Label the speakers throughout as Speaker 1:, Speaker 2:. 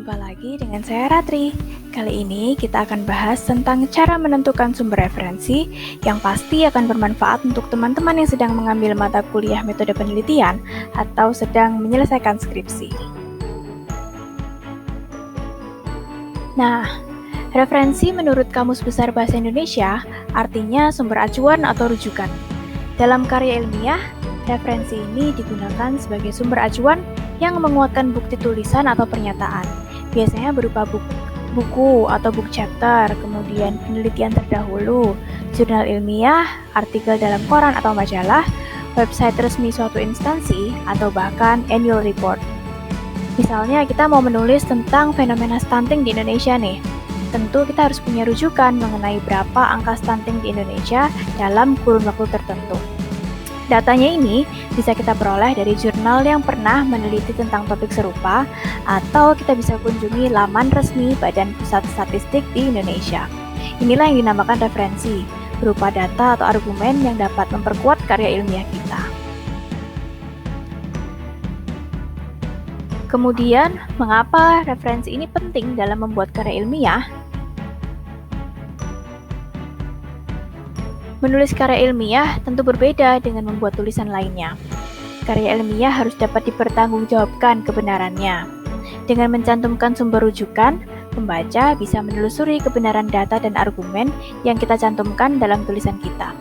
Speaker 1: Jumpa lagi dengan saya Ratri. Kali ini kita akan bahas tentang cara menentukan sumber referensi yang pasti akan bermanfaat untuk teman-teman yang sedang mengambil mata kuliah metode penelitian atau sedang menyelesaikan skripsi. Nah, referensi menurut Kamus Besar Bahasa Indonesia artinya sumber acuan atau rujukan. Dalam karya ilmiah, referensi ini digunakan sebagai sumber acuan yang menguatkan bukti tulisan atau pernyataan, biasanya berupa buku atau book chapter, kemudian penelitian terdahulu, jurnal ilmiah, artikel dalam koran atau majalah, website resmi suatu instansi, atau bahkan annual report. Misalnya kita mau menulis tentang fenomena stunting di Indonesia nih, tentu kita harus punya rujukan mengenai berapa angka stunting di Indonesia dalam kurun waktu tertentu. Datanya ini bisa kita peroleh dari jurnal yang pernah meneliti tentang topik serupa, atau kita bisa kunjungi laman resmi Badan Pusat Statistik di Indonesia. Inilah yang dinamakan referensi, berupa data atau argumen yang dapat memperkuat karya ilmiah kita. Kemudian, mengapa referensi ini penting dalam membuat karya ilmiah? Menulis karya ilmiah tentu berbeda dengan membuat tulisan lainnya. Karya ilmiah harus dapat dipertanggungjawabkan kebenarannya. Dengan mencantumkan sumber rujukan, pembaca bisa menelusuri kebenaran data dan argumen yang kita cantumkan dalam tulisan kita.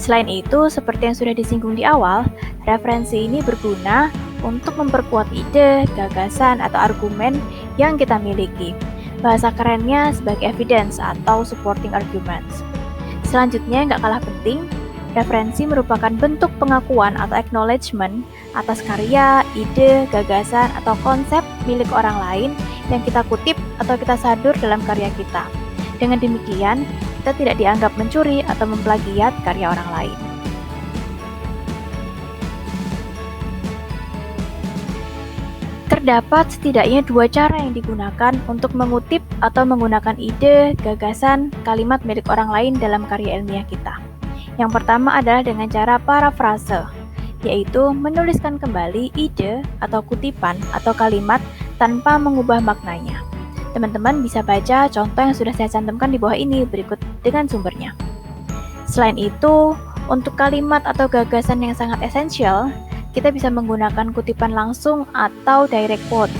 Speaker 1: Selain itu, seperti yang sudah disinggung di awal, referensi ini berguna untuk memperkuat ide, gagasan, atau argumen yang kita miliki. Bahasa kerennya sebagai evidence atau supporting arguments. Selanjutnya, nggak kalah penting, referensi merupakan bentuk pengakuan atau acknowledgement atas karya, ide, gagasan, atau konsep milik orang lain yang kita kutip atau kita sadur dalam karya kita. Dengan demikian, kita tidak dianggap mencuri atau memplagiat karya orang lain. Terdapat setidaknya dua cara yang digunakan untuk mengutip atau menggunakan ide, gagasan, kalimat milik orang lain dalam karya ilmiah kita. Yang pertama adalah dengan cara parafrase, yaitu menuliskan kembali ide atau kutipan atau kalimat tanpa mengubah maknanya. Teman-teman bisa baca contoh yang sudah saya cantumkan di bawah ini berikut dengan sumbernya. Selain itu, untuk kalimat atau gagasan yang sangat esensial, kita bisa menggunakan kutipan langsung atau direct quotes.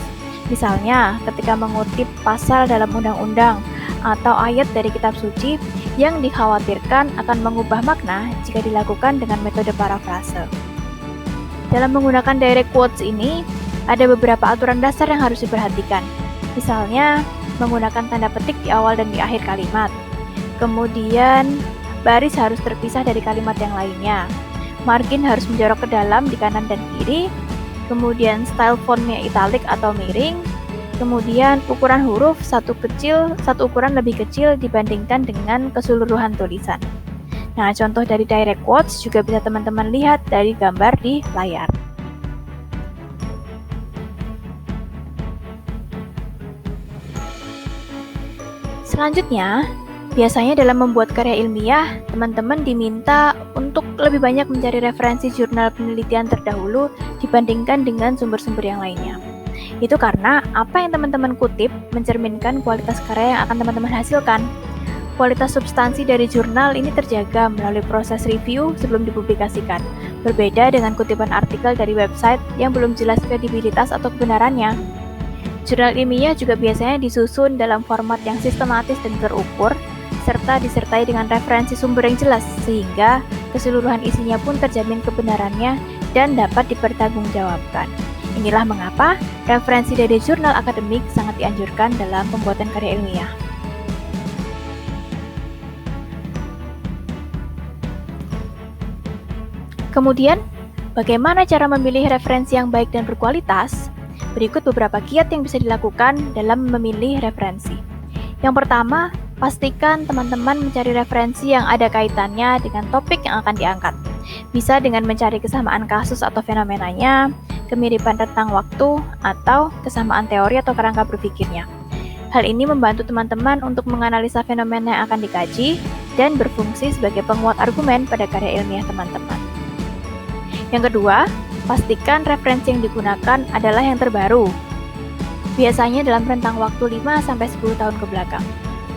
Speaker 1: Misalnya, ketika mengutip pasal dalam undang-undang atau ayat dari kitab suci yang dikhawatirkan akan mengubah makna jika dilakukan dengan metode parafrase. Dalam menggunakan direct quotes ini, ada beberapa aturan dasar yang harus diperhatikan. Misalnya, menggunakan tanda petik di awal dan di akhir kalimat. Kemudian, baris harus terpisah dari kalimat yang lainnya. Margin harus menjorok ke dalam di kanan dan kiri, kemudian style fontnya italic atau miring, kemudian ukuran huruf satu ukuran lebih kecil dibandingkan dengan keseluruhan tulisan. Nah, contoh dari direct quotes juga bisa teman-teman lihat dari gambar di layar. Selanjutnya, biasanya dalam membuat karya ilmiah, teman-teman diminta untuk lebih banyak mencari referensi jurnal penelitian terdahulu dibandingkan dengan sumber-sumber yang lainnya. Itu karena apa yang teman-teman kutip mencerminkan kualitas karya yang akan teman-teman hasilkan. Kualitas substansi dari jurnal ini terjaga melalui proses review sebelum dipublikasikan, berbeda dengan kutipan artikel dari website yang belum jelas kredibilitas atau kebenarannya. Jurnal ilmiah juga biasanya disusun dalam format yang sistematis dan terukur, serta disertai dengan referensi sumber yang jelas, sehingga keseluruhan isinya pun terjamin kebenarannya dan dapat dipertanggungjawabkan. Inilah mengapa referensi dari jurnal akademik sangat dianjurkan dalam pembuatan karya ilmiah. Kemudian, bagaimana cara memilih referensi yang baik dan berkualitas? Berikut beberapa kiat yang bisa dilakukan dalam memilih referensi. Yang pertama, pastikan teman-teman mencari referensi yang ada kaitannya dengan topik yang akan diangkat. Bisa dengan mencari kesamaan kasus atau fenomenanya, kemiripan rentang waktu, atau kesamaan teori atau kerangka berpikirnya. Hal ini membantu teman-teman untuk menganalisa fenomena yang akan dikaji dan berfungsi sebagai penguat argumen pada karya ilmiah teman-teman. Yang kedua, pastikan referensi yang digunakan adalah yang terbaru. biasanya dalam rentang waktu 5-10 tahun ke belakang.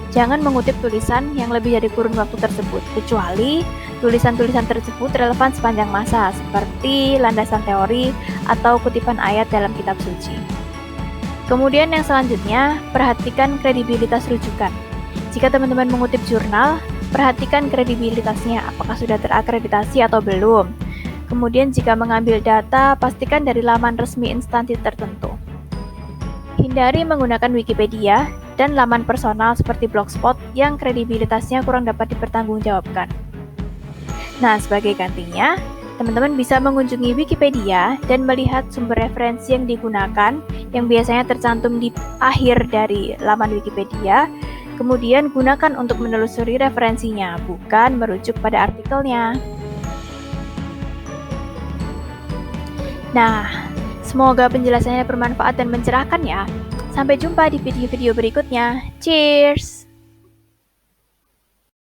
Speaker 1: Jangan mengutip tulisan yang lebih dari kurun waktu tersebut, kecuali tulisan-tulisan tersebut relevan sepanjang masa, seperti landasan teori atau kutipan ayat dalam kitab suci. Kemudian yang selanjutnya, perhatikan kredibilitas rujukan. Jika teman-teman mengutip jurnal, perhatikan kredibilitasnya, apakah sudah terakreditasi atau belum. Kemudian jika mengambil data, pastikan dari laman resmi instansi tertentu. Hindari menggunakan Wikipedia dan laman personal seperti Blogspot yang kredibilitasnya kurang dapat dipertanggungjawabkan. Nah, sebagai gantinya, teman-teman bisa mengunjungi Wikipedia dan melihat sumber referensi yang digunakan yang biasanya tercantum di akhir dari laman Wikipedia. Kemudian gunakan untuk menelusuri referensinya, bukan merujuk pada artikelnya. Nah, semoga penjelasannya bermanfaat dan mencerahkan ya. Sampai jumpa di video-video berikutnya. Cheers!